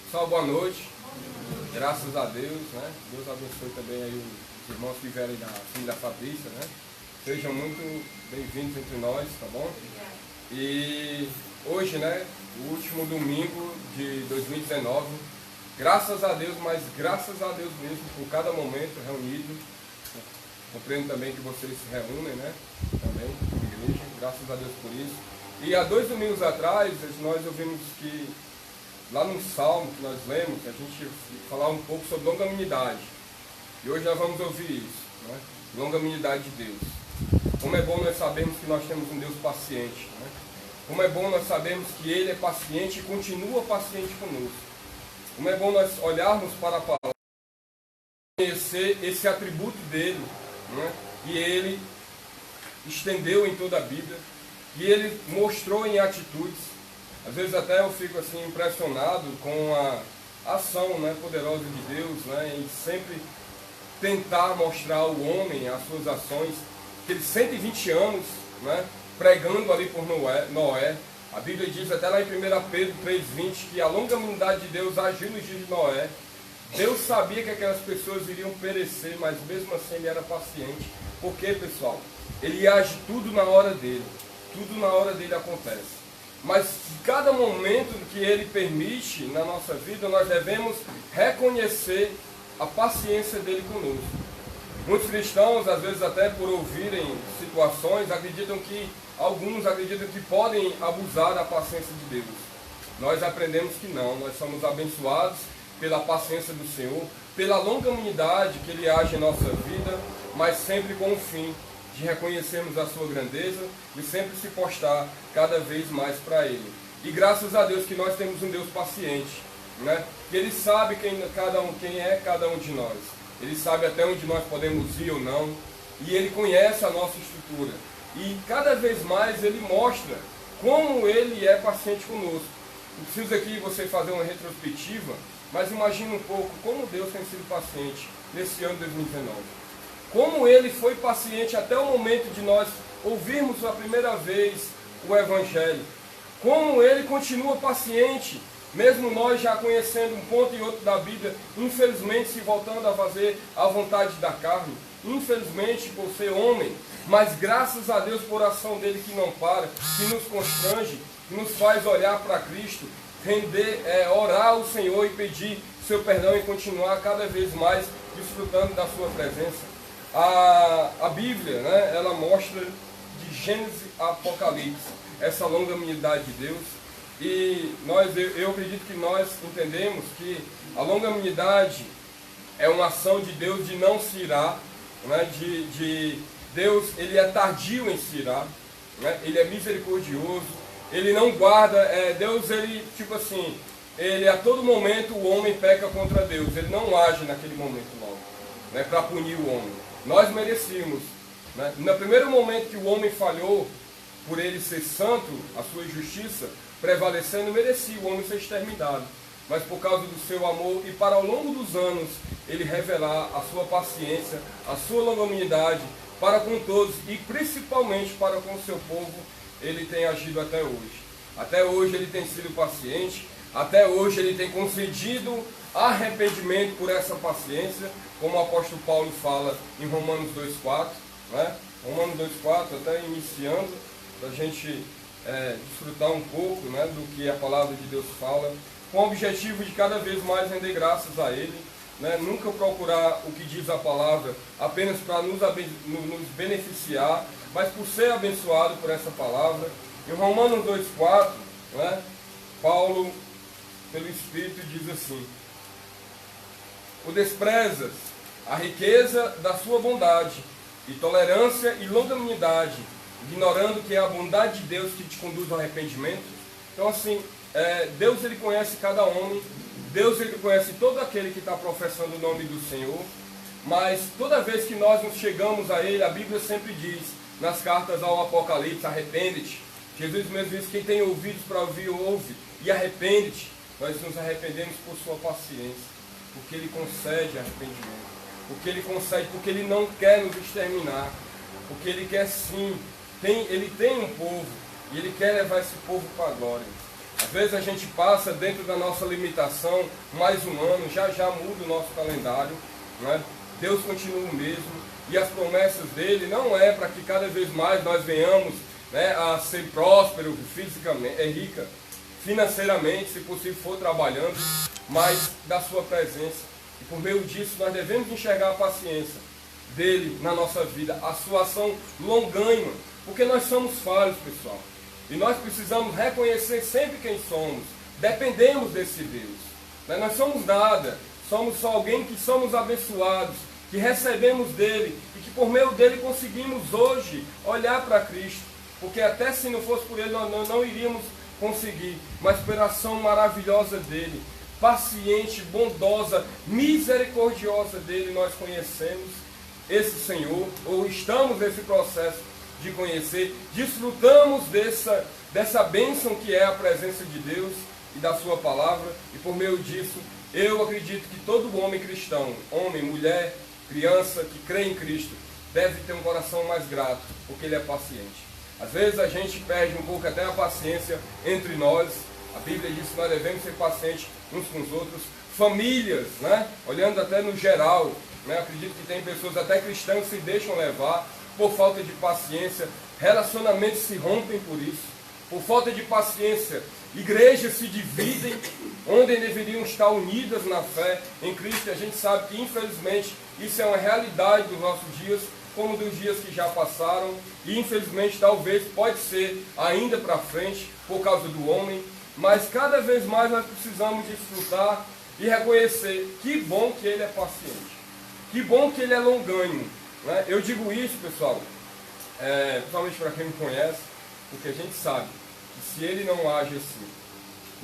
Pessoal, boa noite. Graças a Deus, né? Deus abençoe também aí os irmãos que vieram da família Fabrícia, né? Sejam muito bem-vindos entre nós, tá bom? E hoje, né? O último domingo de 2019. Graças a Deus, mas graças a Deus mesmo por cada momento reunido. Compreendo também que vocês se reúnem, né? Também, na igreja. Graças a Deus por isso. E há 2 domingos atrás, nós ouvimos que lá no Salmo que nós lemos, a gente falar um pouco sobre longanimidade. E hoje nós vamos ouvir isso, né? Longanimidade de Deus. Como é bom nós sabermos que nós temos um Deus paciente, né? Como é bom nós sabermos que Ele é paciente e continua paciente conosco. Como é bom nós olharmos para a palavra, conhecer esse atributo dele, né? E Ele estendeu em toda a Bíblia, e Ele mostrou em atitudes. Às vezes até eu fico assim impressionado com a ação, né, poderosa de Deus, né, em sempre tentar mostrar ao homem as suas ações. Aqueles 120 anos, né, pregando ali por Noé. A Bíblia diz até lá em 1 Pedro 3,20 que a longanimidade de Deus agiu nos dias de Noé. Deus sabia que aquelas pessoas iriam perecer, mas mesmo assim Ele era paciente. Por quê, pessoal? Ele age tudo na hora dele. Tudo na hora dele acontece. Mas cada momento que Ele permite na nossa vida, nós devemos reconhecer a paciência dele conosco. Muitos cristãos, às vezes até por ouvirem situações, alguns acreditam que podem abusar da paciência de Deus. Nós aprendemos que não, nós somos abençoados pela paciência do Senhor, pela longanimidade que Ele age em nossa vida, mas sempre com o fim de reconhecermos a sua grandeza e sempre se postar cada vez mais para Ele. E graças a Deus que nós temos um Deus paciente, né? Que Ele sabe quem é cada um de nós. Ele sabe até onde nós podemos ir ou não. E Ele conhece a nossa estrutura. E cada vez mais Ele mostra como Ele é paciente conosco. Não preciso aqui você fazer uma retrospectiva, mas imagine um pouco como Deus tem sido paciente nesse ano de 2019. Como Ele foi paciente até o momento de nós ouvirmos a primeira vez o Evangelho. Como Ele continua paciente, mesmo nós já conhecendo um ponto e outro da Bíblia, infelizmente se voltando a fazer a vontade da carne, infelizmente por ser homem, mas graças a Deus por ação dele que não para, que nos constrange, que nos faz olhar para Cristo, orar ao Senhor e pedir seu perdão e continuar cada vez mais desfrutando da sua presença. A Bíblia, né, ela mostra de Gênesis a Apocalipse essa longanimidade de Deus. E eu acredito que nós entendemos que a longanimidade é uma ação de Deus de não se irar, né, Deus, Ele é tardio em se irar, né, Ele é misericordioso, Ele não guarda, Deus, Ele, tipo assim, Ele a todo momento o homem peca contra Deus, Ele não age naquele momento logo, né, para punir o homem. Nós merecíamos, né? No primeiro momento que o homem falhou, por ele ser santo, a sua justiça prevalecendo, merecia o homem ser exterminado. Mas por causa do seu amor e para ao longo dos anos, ele revelar a sua paciência, a sua longanimidade para com todos e principalmente para com o seu povo, ele tem agido até hoje. Até hoje ele tem sido paciente, até hoje ele tem concedido arrependimento por essa paciência, como o apóstolo Paulo fala em Romanos 2,4, né? Romanos 2,4, até iniciando, para a gente desfrutar um pouco, né, do que a palavra de Deus fala, com o objetivo de cada vez mais render graças a Ele, né? Nunca procurar o que diz a palavra apenas para nos beneficiar, mas por ser abençoado por essa palavra. Em Romanos 2,4, né, Paulo, pelo Espírito, diz assim: o desprezas a riqueza da sua bondade e tolerância e longanimidade, ignorando que é a bondade de Deus que te conduz ao arrependimento. Então assim, Deus, Ele conhece cada homem, Deus, Ele conhece todo aquele que está professando o nome do Senhor, mas toda vez que nós nos chegamos a Ele, a Bíblia sempre diz, nas cartas ao Apocalipse, arrepende-te. Jesus mesmo diz, quem tem ouvidos para ouvir, ouve, e arrepende-te. Nós nos arrependemos por sua paciência, porque Ele concede arrependimento, porque Ele não quer nos exterminar, porque Ele quer sim, Ele tem um povo, e Ele quer levar esse povo para a glória. Às vezes a gente passa dentro da nossa limitação mais um ano, já muda o nosso calendário, né? Deus continua o mesmo, e as promessas dele não é para que cada vez mais nós venhamos, né, a ser próspero fisicamente, rica, financeiramente, se possível for trabalhando, mas da sua presença. E por meio disso nós devemos enxergar a paciência dele na nossa vida, a sua ação longânima, porque nós somos falhos, pessoal. E nós precisamos reconhecer sempre quem somos. Dependemos desse Deus. Né? Nós somos nada. Somos só alguém que somos abençoados, que recebemos dele e que por meio dele conseguimos hoje olhar para Cristo. Porque até se não fosse por ele, nós não iríamos conseguir. Mas pela ação maravilhosa dele, paciente, bondosa, misericordiosa dele, nós conhecemos esse Senhor, ou estamos nesse processo de conhecer, desfrutamos dessa bênção que é a presença de Deus e da sua palavra, e por meio disso, eu acredito que todo homem cristão, homem, mulher, criança que crê em Cristo, deve ter um coração mais grato, porque ele é paciente. Às vezes a gente perde um pouco até a paciência entre nós. A Bíblia diz que nós devemos ser pacientes uns com os outros. Famílias, né? Olhando até no geral, né? Acredito que tem pessoas até cristãs que se deixam levar por falta de paciência. Relacionamentos se rompem por isso. Por falta de paciência, igrejas se dividem, onde deveriam estar unidas na fé em Cristo. E a gente sabe que, infelizmente, isso é uma realidade dos nossos dias, como dos dias que já passaram. E, infelizmente, talvez pode ser ainda para frente, por causa do homem. Mas, cada vez mais, nós precisamos desfrutar e reconhecer que bom que ele é paciente. Que bom que ele é longânimo. Né? Eu digo isso, pessoal, principalmente para quem me conhece, porque a gente sabe que se ele não age assim,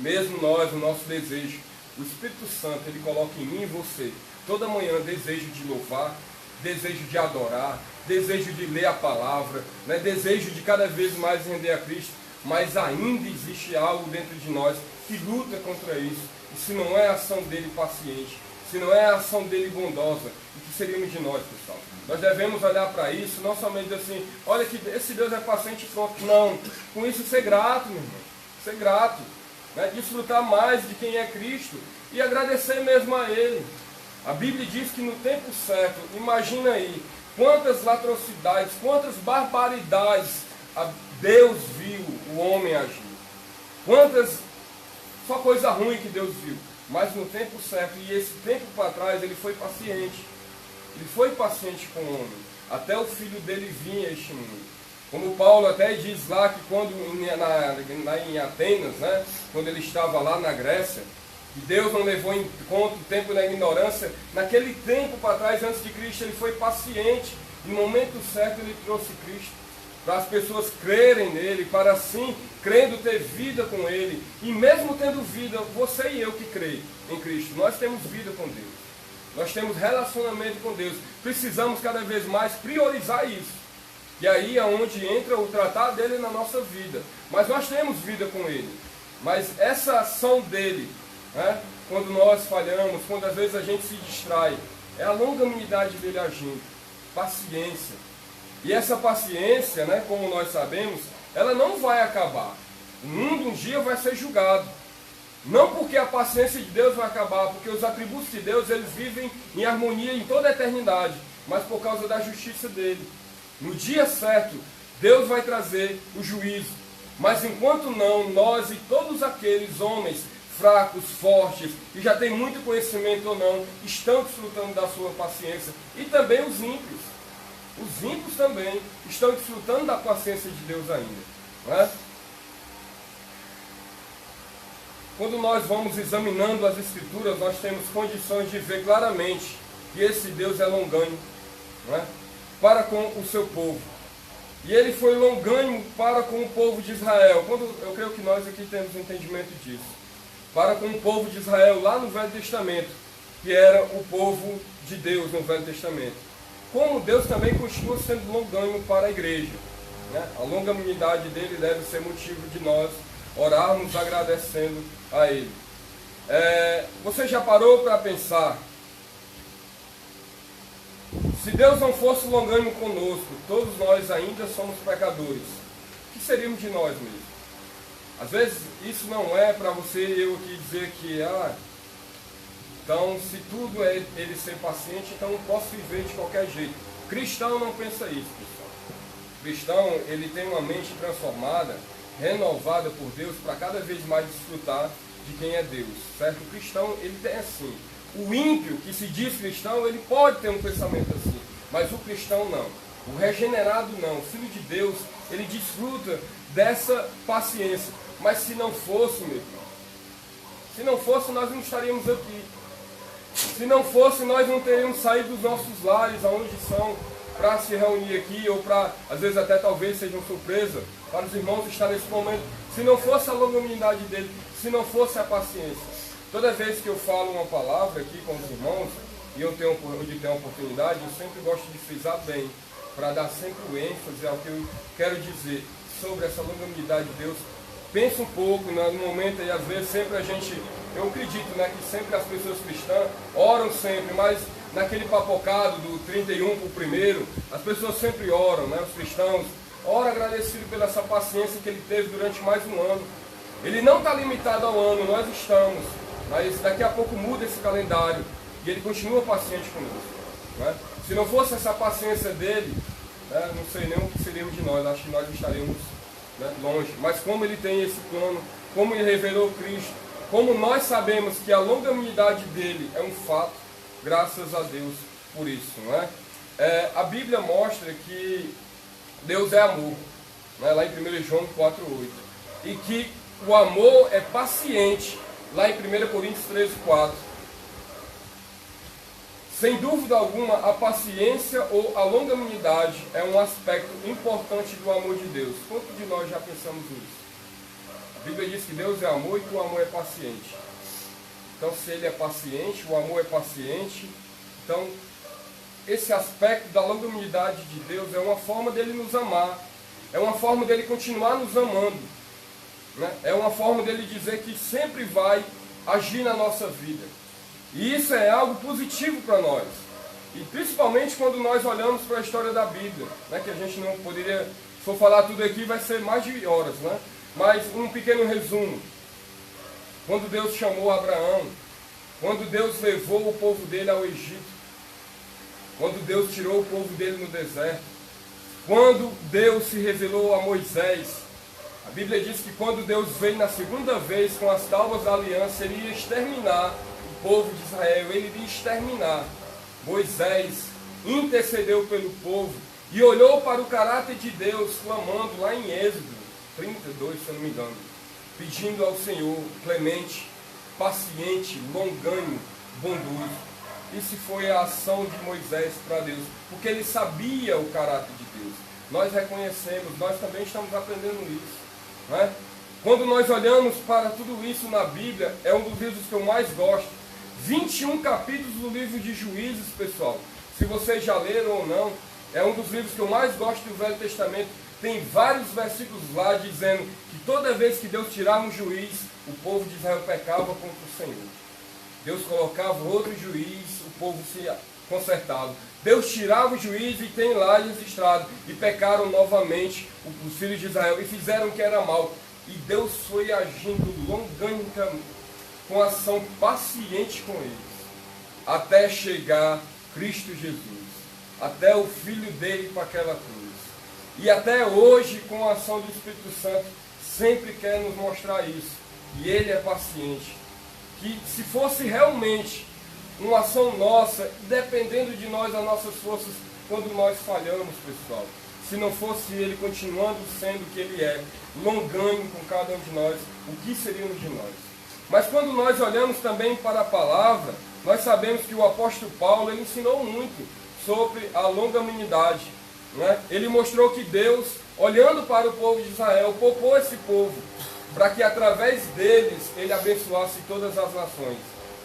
mesmo nós, o nosso desejo, o Espírito Santo, ele coloca em mim e você, toda manhã, desejo de louvar, desejo de adorar, desejo de ler a palavra, né? Desejo de cada vez mais render a Cristo, mas ainda existe algo dentro de nós que luta contra isso. E se não é a ação dele paciente, se não é a ação dele bondosa, o que seríamos de nós, pessoal? Nós devemos olhar para isso, não somente assim, olha que esse Deus é paciente e pronto. Não, com isso ser grato, meu irmão. Ser grato. Né? Desfrutar mais de quem é Cristo e agradecer mesmo a Ele. A Bíblia diz que no tempo certo, imagina aí, quantas atrocidades, quantas barbaridades Deus viu o homem agir. Quantas, só coisa ruim que Deus viu. Mas no tempo certo, e esse tempo para trás, ele foi paciente. Ele foi paciente com o homem, até o filho dele vir a este mundo. Como Paulo até diz lá, que quando lá em Atenas, né, quando ele estava lá na Grécia, e Deus não levou em conta o tempo da ignorância, naquele tempo para trás, antes de Cristo, ele foi paciente. E no momento certo ele trouxe Cristo, para as pessoas crerem nele, para assim, crendo, ter vida com ele. E mesmo tendo vida, você e eu que creio em Cristo, nós temos vida com Deus. Nós temos relacionamento com Deus. Precisamos cada vez mais priorizar isso. E aí é onde entra o tratar dele na nossa vida. Mas nós temos vida com ele. Mas essa ação dele, né, quando nós falhamos, quando às vezes a gente se distrai, é a longanimidade dele agindo. Paciência. E essa paciência, né, como nós sabemos, ela não vai acabar. O mundo um dia vai ser julgado. Não porque a paciência de Deus vai acabar, porque os atributos de Deus, eles vivem em harmonia em toda a eternidade, mas por causa da justiça dele. No dia certo, Deus vai trazer o juízo. Mas enquanto não, nós e todos aqueles homens fracos, fortes, que já têm muito conhecimento ou não, estão desfrutando da sua paciência. E também os ímpios. Os ímpios também estão desfrutando da paciência de Deus ainda. Não é? Quando nós vamos examinando as Escrituras, nós temos condições de ver claramente que esse Deus é longânimo, não é? Para com o seu povo. E ele foi longânimo para com o povo de Israel. Eu creio que nós aqui temos entendimento disso. Para com o povo de Israel lá no Velho Testamento, que era o povo de Deus no Velho Testamento. Como Deus também continua sendo longânimo para a igreja. Né? A longanimidade dele deve ser motivo de nós orarmos agradecendo a Ele. Você já parou para pensar, se Deus não fosse longânimo conosco, todos nós ainda somos pecadores, o que seríamos de nós mesmos? Às vezes isso não é para você e eu aqui dizer que, então se tudo é ele ser paciente, então eu posso viver de qualquer jeito. Cristão não pensa isso, pessoal. Cristão, ele tem uma mente transformada, renovada por Deus, para cada vez mais desfrutar de quem é Deus, certo? O cristão, ele tem assim. O ímpio, que se diz cristão, ele pode ter um pensamento assim, mas o cristão não. O regenerado não. O filho de Deus, ele desfruta dessa paciência. Mas se não fosse, meu irmão, se não fosse, nós não estaríamos aqui. Se não fosse, nós não teríamos saído dos nossos lares, aonde são, para se reunir aqui, ou para, às vezes até talvez seja uma surpresa, para os irmãos estar nesse momento. Se não fosse a longanimidade dele, se não fosse a paciência. Toda vez que eu falo uma palavra aqui com os irmãos, e eu tenho a oportunidade, eu sempre gosto de frisar bem, para dar sempre o ênfase ao que eu quero dizer sobre essa longanimidade de Deus. Pensa um pouco no momento, e às vezes sempre eu acredito, né, que sempre as pessoas cristãs oram sempre, mas naquele papocado do 31 para o primeiro, as pessoas sempre oram, né, os cristãos, oram agradecido pela essa paciência que ele teve durante mais um ano. Ele não está limitado ao ano, nós estamos, mas daqui a pouco muda esse calendário e ele continua paciente conosco. Né? Se não fosse essa paciência dele, né, não sei nem o que seríamos de nós, acho que nós estaríamos, né, longe. Mas como ele tem esse plano, como ele revelou Cristo, como nós sabemos que a longanimidade dele é um fato, graças a Deus por isso. Né? A Bíblia mostra que Deus é amor, né, lá em 1 João 4,8. E que o amor é paciente, lá em 1 Coríntios 13,4. Sem dúvida alguma, a paciência ou a longanimidade é um aspecto importante do amor de Deus. Quantos de nós já pensamos nisso? A Bíblia diz que Deus é amor e que o amor é paciente. Então, se ele é paciente, o amor é paciente. Então, esse aspecto da longanimidade de Deus é uma forma dele nos amar. É uma forma dele continuar nos amando. Né? É uma forma dele dizer que sempre vai agir na nossa vida. E isso é algo positivo para nós. E principalmente quando nós olhamos para a história da Bíblia, né, que a gente não poderia, se for falar tudo aqui, vai ser mais de horas, né? Mas um pequeno resumo. Quando Deus chamou Abraão, quando Deus levou o povo dele ao Egito, quando Deus tirou o povo dele no deserto, quando Deus se revelou a Moisés, a Bíblia diz que quando Deus veio na segunda vez com as tábuas da aliança, ele ia exterminar o povo de Israel, ele iria exterminar. Moisés intercedeu pelo povo e olhou para o caráter de Deus, clamando lá em Êxodo 32, se eu não me engano, pedindo ao Senhor, clemente, paciente, longânimo, bondoso. Isso foi a ação de Moisés para Deus, porque ele sabia o caráter de Deus. Nós reconhecemos, nós também estamos aprendendo isso. Não é? Quando nós olhamos para tudo isso na Bíblia, é um dos livros que eu mais gosto. 21 capítulos do livro de Juízes, pessoal. Se vocês já leram ou não, é um dos livros que eu mais gosto do Velho Testamento. Tem vários versículos lá dizendo que toda vez que Deus tirava um juiz, o povo de Israel pecava contra o Senhor. Deus colocava outro juiz, o povo se consertava. Deus tirava o juiz e tem lá registrado. E pecaram novamente os filhos de Israel e fizeram o que era mal. E Deus foi agindo longamente, com ação paciente com eles, até chegar Cristo Jesus, até o Filho dele para aquela cruz. E até hoje, com a ação do Espírito Santo, sempre quer nos mostrar isso. E ele é paciente. Que se fosse realmente uma ação nossa, dependendo de nós, das nossas forças, quando nós falhamos, pessoal, se não fosse ele continuando sendo o que ele é, longânimo com cada um de nós, o que seríamos de nós? Mas quando nós olhamos também para a palavra, nós sabemos que o apóstolo Paulo ele ensinou muito sobre a longanimidade. Né? Ele mostrou que Deus, olhando para o povo de Israel, poupou esse povo, para que através deles ele abençoasse todas as nações.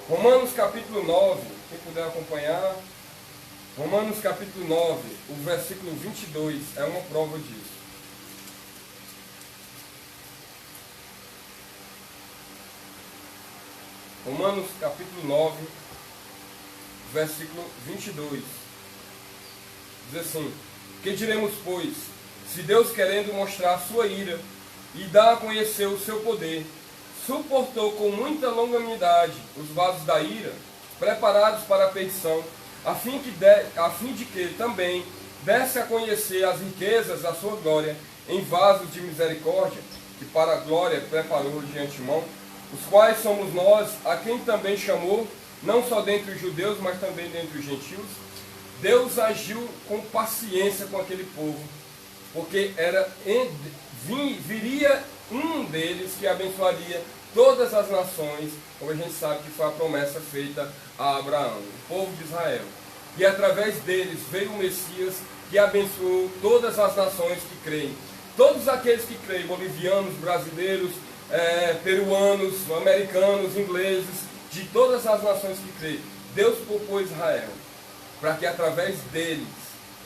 Romanos capítulo 9, quem puder acompanhar, Romanos capítulo 9, o versículo 22, é uma prova disso. Romanos capítulo 9, versículo 22. Diz assim: que diremos, pois, se Deus querendo mostrar a sua ira e dá a conhecer o seu poder. Suportou com muita longanimidade os vasos da ira, preparados para a perdição, a fim de que também desse a conhecer as riquezas da sua glória em vasos de misericórdia, que para a glória preparou de antemão, os quais somos nós, a quem também chamou, não só dentre os judeus, mas também dentre os gentios. Deus agiu com paciência com aquele povo, porque viria um deles que abençoaria todas as nações, como a gente sabe que foi a promessa feita a Abraão, o povo de Israel. E através deles veio o Messias que abençoou todas as nações que creem. Todos aqueles que creem, bolivianos, brasileiros, peruanos, americanos, ingleses, de todas as nações que creem, Deus poupou Israel, para que através deles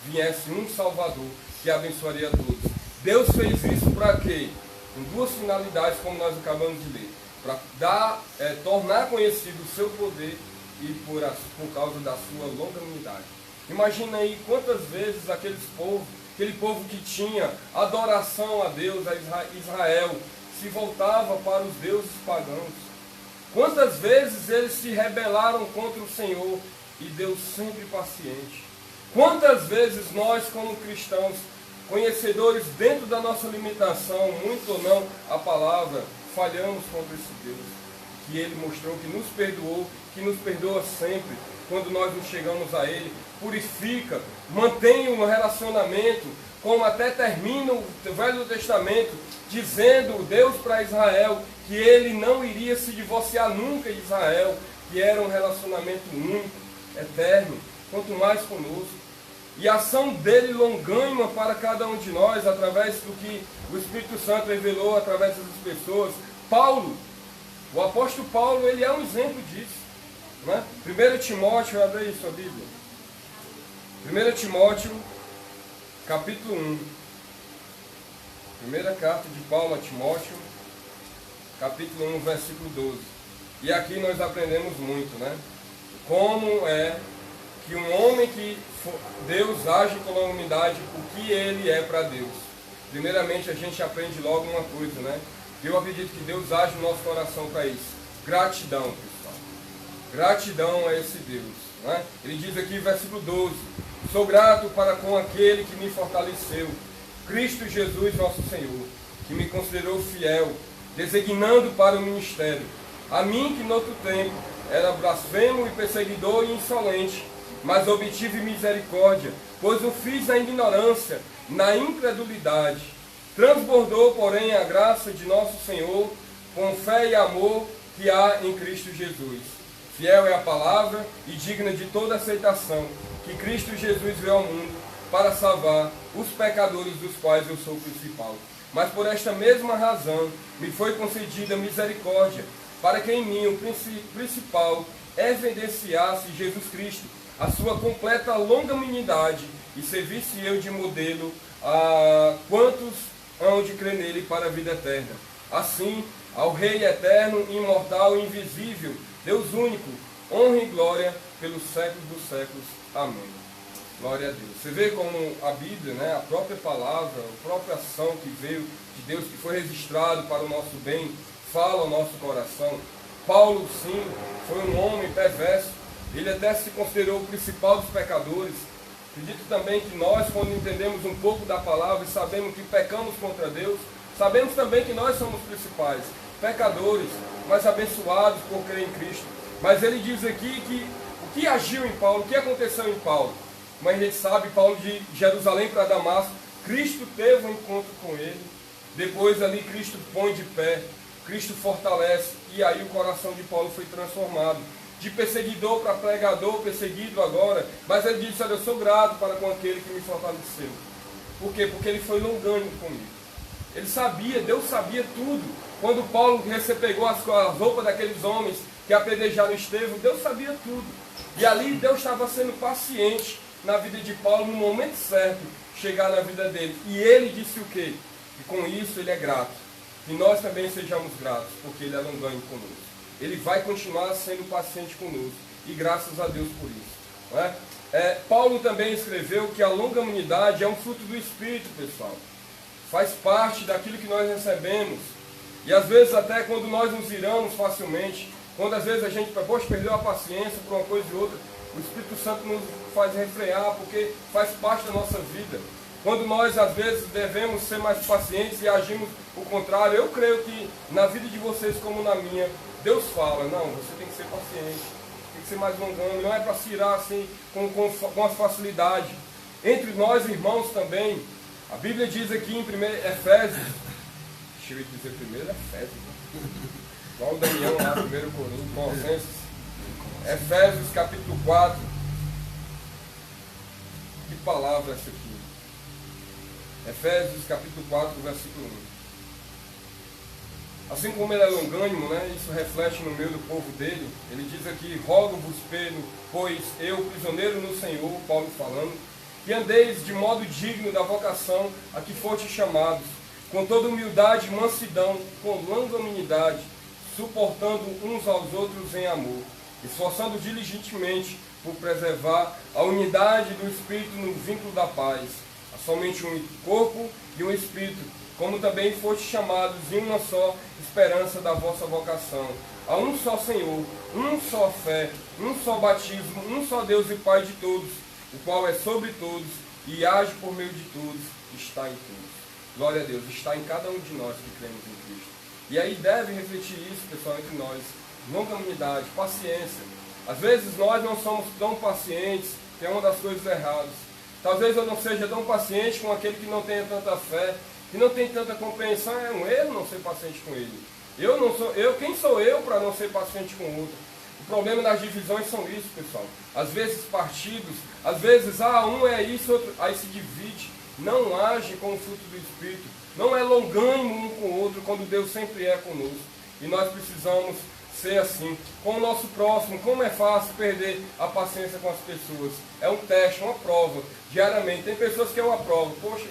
viesse um Salvador que abençoaria todos. Deus fez isso para quê? Com duas finalidades, como nós acabamos de ler. Para tornar conhecido o seu poder e por causa da sua longanimidade. Imagina aí quantas vezes aquele povo que tinha adoração a Deus, a Israel, se voltava para os deuses pagãos. Quantas vezes eles se rebelaram contra o Senhor e Deus sempre paciente. Quantas vezes nós, como cristãos, conhecedores dentro da nossa limitação, muito ou não a palavra, falhamos contra esse Deus, que Ele mostrou que nos perdoou, que nos perdoa sempre, quando nós nos chegamos a Ele, purifica, mantém um relacionamento, como até termina o Velho Testamento, dizendo Deus para Israel, que Ele não iria se divorciar nunca de Israel, que era um relacionamento único, eterno, quanto mais conosco. E a ação dele longânima para cada um de nós, através do que o Espírito Santo revelou através dessas pessoas. Paulo, o apóstolo Paulo, ele é um exemplo disso. Né? 1 Timóteo, abre aí sua Bíblia. 1 Timóteo, capítulo 1. Primeira carta de Paulo a Timóteo, capítulo 1, versículo 12. E aqui nós aprendemos muito, né? Como é que um homem que Deus age com longanimidade, o que ele é para Deus. Primeiramente a gente aprende logo uma coisa, né? Eu acredito que Deus age no nosso coração para isso. Gratidão, pessoal. Gratidão a esse Deus. Né? Ele diz aqui, versículo 12: sou grato para com aquele que me fortaleceu, Cristo Jesus nosso Senhor, que me considerou fiel, designando para o ministério. A mim que no outro tempo era blasfemo e perseguidor e insolente, mas obtive misericórdia, pois o fiz na ignorância, na incredulidade. Transbordou, porém, a graça de nosso Senhor, com fé e amor que há em Cristo Jesus. Fiel é a palavra e digna de toda aceitação, que Cristo Jesus veio ao mundo para salvar os pecadores, dos quais eu sou o principal. Mas por esta mesma razão me foi concedida misericórdia, para que em mim o principal evidenciasse Jesus Cristo, a sua completa longanimidade, e servisse eu de modelo a quantos hão de crer nele para a vida eterna. Assim, ao Rei eterno, imortal e invisível, Deus único, honra e glória pelos séculos dos séculos. Amém. Glória a Deus. Você vê como a Bíblia, né, a própria palavra, a própria ação que veio de Deus, que foi registrado para o nosso bem, fala ao nosso coração. Paulo, sim, foi um homem perverso. Ele até se considerou o principal dos pecadores. Acredito também que nós, quando entendemos um pouco da palavra e sabemos que pecamos contra Deus, sabemos também que nós somos principais, pecadores, mas abençoados por crer em Cristo. Mas ele diz aqui que o que agiu em Paulo, o que aconteceu em Paulo. Mas a gente sabe, Paulo de Jerusalém para Damasco, Cristo teve um encontro com ele. Depois ali Cristo põe de pé, Cristo fortalece, e aí o coração de Paulo foi transformado. De perseguidor para pregador, perseguido agora. Mas ele disse, olha, eu sou grato para com aquele que me fortaleceu. Por quê? Porque ele foi longânimo comigo. Ele sabia, Deus sabia tudo. Quando Paulo pegou as roupas daqueles homens que apedrejaram Estevão, Deus sabia tudo. E ali Deus estava sendo paciente na vida de Paulo, no momento certo, chegar na vida dele. E ele disse o quê? Que com isso ele é grato. Que nós também sejamos gratos, porque ele é longânimo conosco. Ele vai continuar sendo paciente conosco. E graças a Deus por isso. Não é? Paulo também escreveu que a longanimidade é um fruto do Espírito, pessoal. faz parte daquilo que nós recebemos. E às vezes até quando nós nos iramos facilmente, quando às vezes a gente, poxa, perdeu a paciência por uma coisa e outra, o Espírito Santo nos faz refrear, porque faz parte da nossa vida. Quando nós às vezes devemos ser mais pacientes e agimos o contrário, eu creio que na vida de vocês como na minha, Deus fala, não, você tem que ser paciente, tem que ser mais longânimo, não é para se irar assim com as facilidades. Entre nós irmãos também, a Bíblia diz aqui em Efésios, deixa eu dizer primeiro Efésios, igual o Daniel lá, 1 Coríntios, Colossenses, Efésios capítulo 4, que palavra é essa aqui? Efésios capítulo 4, versículo 1. Assim como ele é longânimo, né, isso reflete no meio do povo dele, ele diz aqui, rogo-vos, Pedro, pois eu, prisioneiro no Senhor, Paulo falando, que andeis de modo digno da vocação a que foste chamados, com toda humildade e mansidão, com longanimidade, suportando uns aos outros em amor, esforçando diligentemente por preservar a unidade do Espírito no vínculo da paz. Há somente um corpo e um Espírito, como também foste chamados em uma só esperança da vossa vocação. Há um só Senhor, um só fé, um só batismo, um só Deus e Pai de todos, o qual é sobre todos e age por meio de todos, está em todos. Glória a Deus, está em cada um de nós que cremos em Cristo. E aí deve refletir isso, pessoal, entre nós. Longanimidade, paciência. Às vezes nós não somos tão pacientes, que é uma das coisas erradas. Talvez eu não seja tão paciente com aquele que não tenha tanta fé, que não tem tanta compreensão, é um erro não ser paciente com ele. Quem sou eu para não ser paciente com o outro? O problema das divisões são isso, pessoal. Às vezes partidos, às vezes, um é isso, outro, aí se divide. Não age com o fruto do Espírito. Não é longânimo um com o outro, quando Deus sempre é conosco. E nós precisamos ser assim. Com o nosso próximo, como é fácil perder a paciência com as pessoas. É um teste, uma prova, diariamente. Tem pessoas que eu aprovo. Poxa,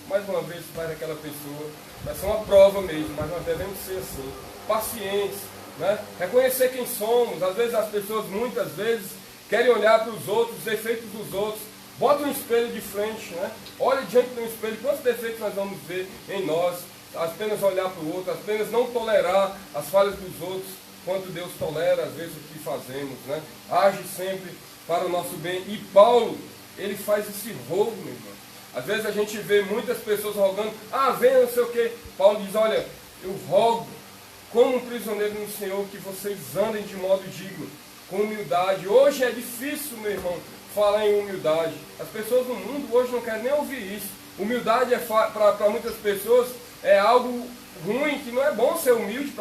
mais uma vez vai daquela pessoa. Vai ser uma prova mesmo, mas nós devemos ser assim. Pacientes, né? Reconhecer quem somos. Às vezes as pessoas, muitas vezes, querem olhar para os outros, os defeitos dos outros. Bota um espelho de frente, né? Olha diante do espelho, quantos defeitos nós vamos ver em nós. Apenas olhar para o outro, apenas não tolerar as falhas dos outros, quanto Deus tolera, às vezes, o que fazemos, né? Age sempre para o nosso bem. E Paulo, ele faz esse rogo, meu irmão. Às vezes a gente vê muitas pessoas rogando, venha não sei o quê. Paulo diz, olha, eu rogo, como um prisioneiro no Senhor, que vocês andem de modo digno, com humildade. Hoje é difícil, meu irmão, falar em humildade. As pessoas no mundo hoje não querem nem ouvir isso. Humildade para muitas pessoas é algo ruim, que não é bom ser humilde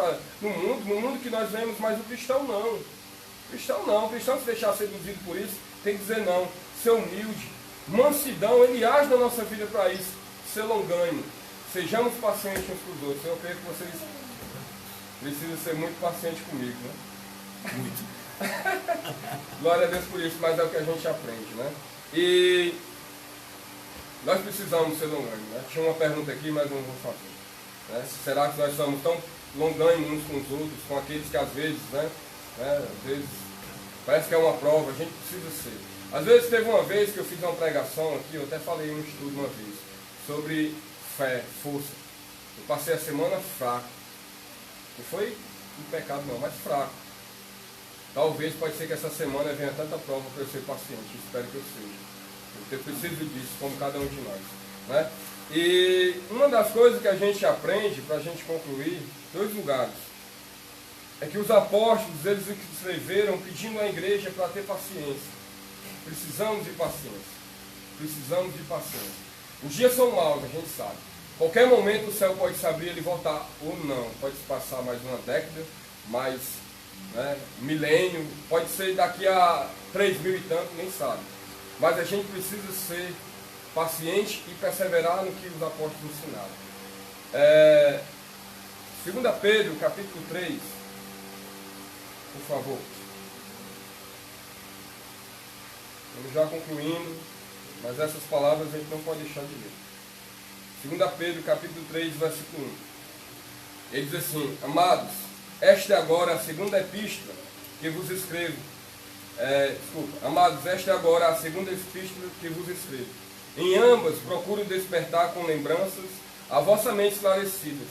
no mundo que nós vemos, mas o cristão não. O cristão se deixar seduzido por isso, tem que dizer não, ser humilde. Mansidão, ele age na nossa vida para isso, ser longânimo. Sejamos pacientes uns com os outros. Eu creio que vocês precisam ser muito pacientes comigo, né? Muito. Glória a Deus por isso, mas é o que a gente aprende, né? E nós precisamos ser longânimos, né? Tinha uma pergunta aqui, mas não vou fazer. Né? Será que nós somos tão longânimos uns com os outros, com aqueles que às vezes, às vezes parece que é uma prova, a gente precisa ser. Às vezes teve uma vez que eu fiz uma pregação aqui, eu até falei em um estudo uma vez, sobre fé, força. Eu passei a semana fraco. Não foi um pecado não, mas fraco. Talvez pode ser que essa semana venha tanta prova para eu ser paciente, espero que eu seja. Eu preciso disso, como cada um de nós. Né? E uma das coisas que a gente aprende, para a gente concluir, 2 lugares, é que os apóstolos, eles escreveram pedindo à igreja para ter paciência. Precisamos de paciência. Precisamos de paciência. Os dias são maus, a gente sabe. Qualquer momento o céu pode se abrir e ele voltar ou não. Pode se passar mais uma década, mais milênio, pode ser daqui a 3.000 e tanto, nem sabe. Mas a gente precisa ser paciente e perseverar no que os apóstolos ensinaram. 2 Pedro, capítulo 3, por favor. Estamos já concluindo, mas essas palavras a gente não pode deixar de ler. 2 Pedro, capítulo 3, versículo 1. Ele diz assim: amados, esta é agora a segunda epístola que vos escrevo. Amados, esta é agora a segunda epístola que vos escrevo. Em ambas procuro despertar com lembranças a vossa mente esclarecidas,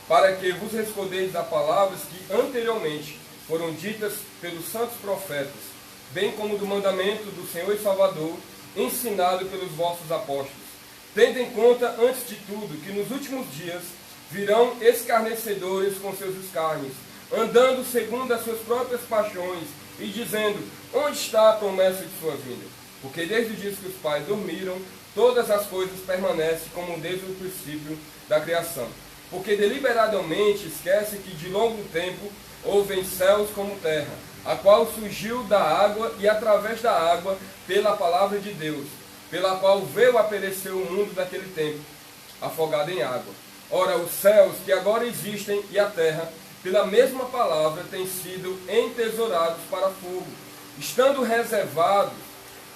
para que vos respondeis a palavras que anteriormente foram ditas pelos santos profetas, bem como do mandamento do Senhor e Salvador, ensinado pelos vossos apóstolos. Tendo em conta, antes de tudo, que nos últimos dias virão escarnecedores com seus escárnios, andando segundo as suas próprias paixões, e dizendo, onde está a promessa de sua vinda? Porque desde o dia que os pais dormiram, todas as coisas permanecem como desde o princípio da criação. Porque deliberadamente esquece que de longo tempo houve céus como terra, a qual surgiu da água e através da água pela palavra de Deus, pela qual veio a perecer o mundo daquele tempo, afogado em água. Ora, os céus que agora existem e a terra, pela mesma palavra, têm sido entesourados para fogo, estando reservados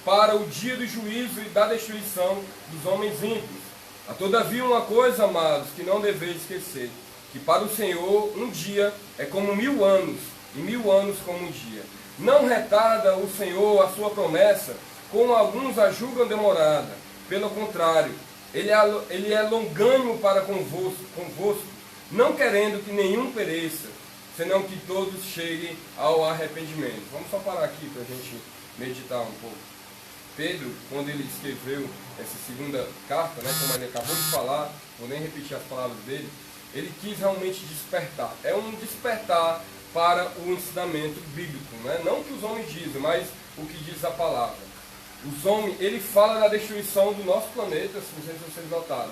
para o dia do juízo e da destruição dos homens ímpios. Há todavia uma coisa, amados, que não deveis esquecer, que para o Senhor um dia é como 1000 anos, e 1000 anos como um dia. Não retarda o Senhor a sua promessa, como alguns a julgam demorada. Pelo contrário, ele é longânimo para convosco, não querendo que nenhum pereça, senão que todos cheguem ao arrependimento. Vamos só parar aqui para a gente meditar um pouco. Pedro, quando ele escreveu essa segunda carta, como ele acabou de falar, vou nem repetir as palavras dele, ele quis realmente despertar. É um despertar para o ensinamento bíblico, não o que os homens dizem, mas o que diz a palavra. Os homens, ele fala da destruição do nosso planeta, não sei se vocês notaram,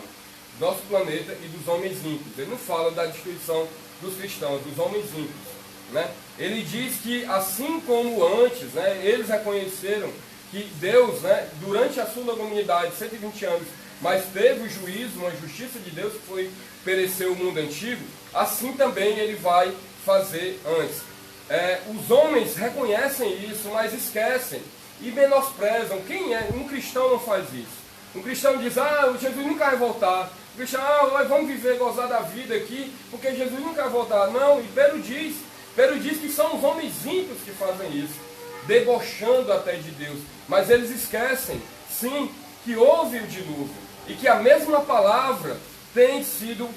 do nosso planeta e dos homens ímpios. Ele não fala da destruição dos cristãos, dos homens ímpios. Ele diz que assim como antes, eles reconheceram que Deus, durante a sua longanimidade, 120 anos, mas teve o juízo, uma justiça de Deus que foi perecer o mundo antigo, assim também ele vai fazer antes. Os homens reconhecem isso, mas esquecem e menosprezam. Quem é? Um cristão não faz isso. Um cristão diz, Jesus nunca vai voltar. O cristão, vamos viver, gozar da vida aqui, porque Jesus nunca vai voltar. Não, e Pedro diz que são os homens ímpios que fazem isso, debochando até de Deus. Mas eles esquecem, sim, que houve o dilúvio e que a mesma palavra tem sido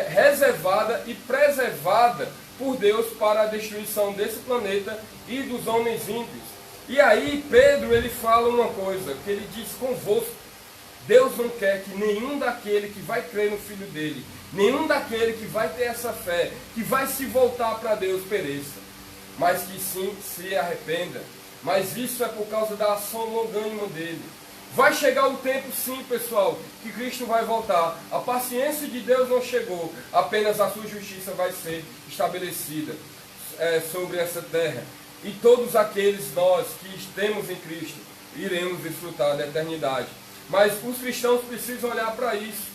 reservada e preservada por Deus para a destruição desse planeta e dos homens ímpios. E aí Pedro, ele fala uma coisa, que ele diz, convosco, Deus não quer que nenhum daquele que vai crer no Filho dele, nenhum daquele que vai ter essa fé, que vai se voltar para Deus, pereça, mas que sim se arrependa. Mas isso é por causa da ação longânima dele. Vai chegar o tempo, sim, pessoal, que Cristo vai voltar. A paciência de Deus não chegou, apenas a sua justiça vai ser estabelecida sobre essa terra. E todos aqueles nós que temos em Cristo iremos desfrutar da eternidade. Mas os cristãos precisam olhar para isso.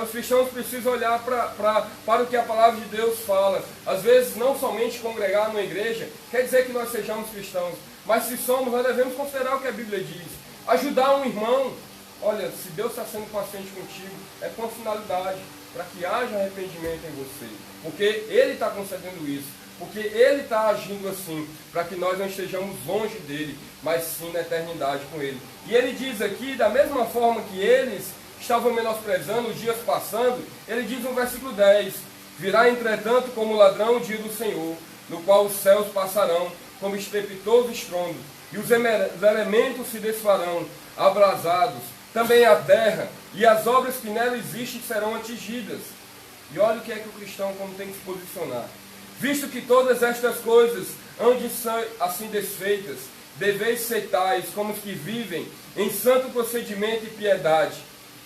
Os cristãos precisam olhar para o que a palavra de Deus fala. Às vezes, não somente congregar numa igreja quer dizer que nós sejamos cristãos. Mas se somos, nós devemos considerar o que a Bíblia diz. Ajudar um irmão. Olha, se Deus está sendo paciente contigo, é com finalidade, para que haja arrependimento em você. Porque Ele está concedendo isso. Porque Ele está agindo assim, para que nós não estejamos longe dEle, mas sim na eternidade com Ele. E Ele diz aqui, da mesma forma que eles estavam menosprezando os dias passando, Ele diz no versículo 10, virá entretanto como ladrão o dia do Senhor, no qual os céus passarão como estrepitoso estrondo, e os elementos se desfarão, abrasados, também a terra, e as obras que nela existem serão atingidas. E olha o que é que o cristão como tem que se posicionar. Visto que todas estas coisas hão de ser assim desfeitas, deveis ser tais como os que vivem em santo procedimento e piedade,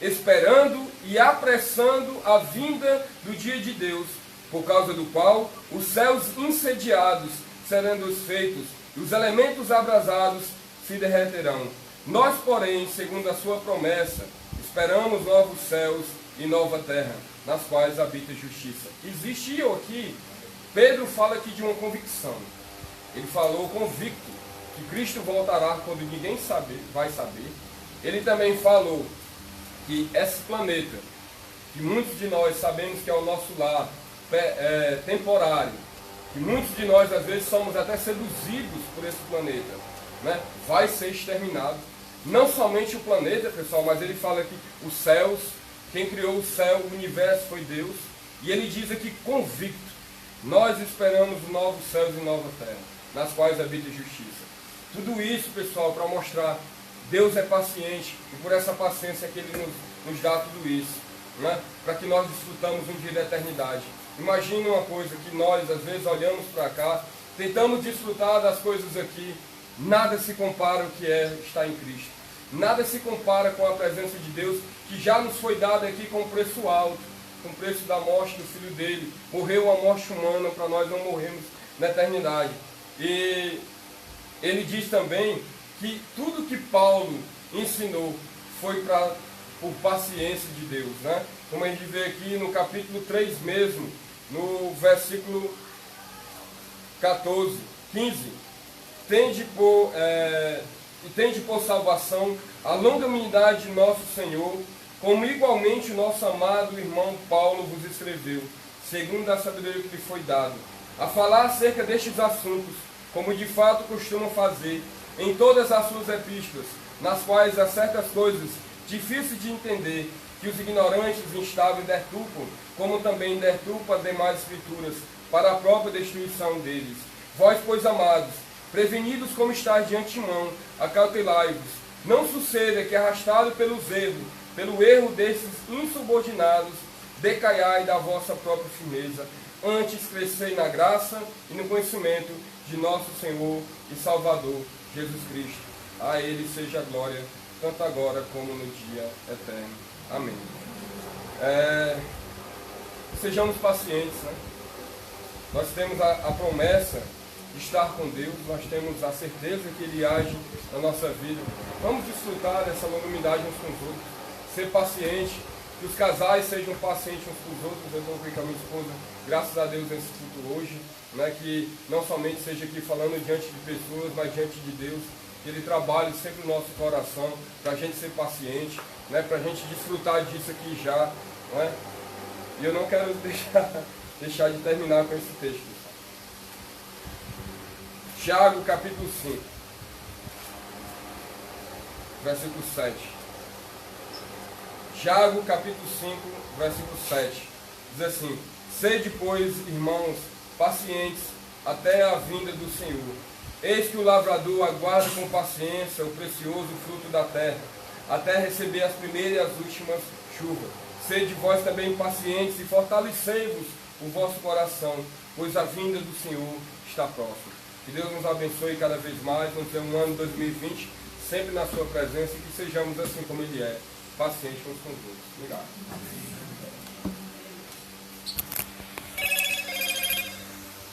esperando e apressando a vinda do dia de Deus, por causa do qual os céus incendiados serão desfeitos, e os elementos abrasados se derreterão. Nós, porém, segundo a sua promessa, esperamos novos céus e nova terra, nas quais habita a justiça. Existiu aqui, Pedro fala aqui de uma convicção. Ele falou convicto que Cristo voltará quando ninguém vai saber. Ele também falou que esse planeta, que muitos de nós sabemos que é o nosso lar temporário, que muitos de nós às vezes somos até seduzidos por esse planeta, vai ser exterminado. Não somente o planeta, pessoal, mas ele fala que os céus, Quem criou o céu, o universo foi Deus. E ele diz aqui convicto: nós esperamos novos céus e nova terra, nas quais habita justiça. Tudo isso, pessoal, para mostrar Deus é paciente e por essa paciência é que Ele nos dá tudo isso, né? Para que nós desfrutamos um dia da eternidade. Imagina uma coisa que nós, às vezes, olhamos para cá, tentamos desfrutar das coisas aqui, nada se compara ao que é estar em Cristo. Nada se compara com a presença de Deus, que já nos foi dada aqui com um preço alto, com o preço da morte do Filho dele. Morreu a morte humana para nós não morrermos na eternidade. E ele diz também que tudo que Paulo ensinou foi por paciência de Deus, né? Como a gente vê aqui no capítulo 3 mesmo, no versículo 15. Tende por salvação a longanimidade de nosso Senhor, como igualmente o nosso amado irmão Paulo vos escreveu, segundo a sabedoria que lhe foi dado, a falar acerca destes assuntos, como de fato costumam fazer em todas as suas epístolas, nas quais há certas coisas difíceis de entender, que os ignorantes instáveis deturpam, como também deturpam as demais escrituras, para a própria destruição deles. Vós, pois, amados, prevenidos como estáis de antemão, acautelai-vos, não suceda que, arrastado pelo erro desses insubordinados, decaiai da vossa própria firmeza, antes crescei na graça e no conhecimento de nosso Senhor e Salvador, Jesus Cristo. A Ele seja a glória, tanto agora como no dia eterno. Amém. Sejamos pacientes, né? Nós temos a promessa de estar com Deus, nós temos a certeza que Ele age na nossa vida. Vamos desfrutar dessa longanimidade uns com os outros, ser paciente, que os casais sejam pacientes uns com os outros. Eu estou aqui com a minha esposa, graças a Deus, nesse culto hoje, né? Que não somente seja aqui falando diante de pessoas, mas diante de Deus, que Ele trabalhe sempre no nosso coração, para a gente ser paciente, né? Para a gente desfrutar disso aqui já, né? E eu não quero deixar de terminar com esse texto. Tiago, capítulo 5, versículo 7. Tiago, capítulo 5, versículo 7. Diz assim: sede, pois, irmãos, pacientes até a vinda do Senhor. Eis que o lavrador aguarda com paciência o precioso fruto da terra, até receber as primeiras e as últimas chuvas. Sede vós também pacientes e fortalecei-vos o vosso coração, pois a vinda do Senhor está próxima. Que Deus nos abençoe cada vez mais, nos dê um ano 2020, sempre na sua presença, e que sejamos assim como Ele é, pacientes uns com os outros. Obrigado.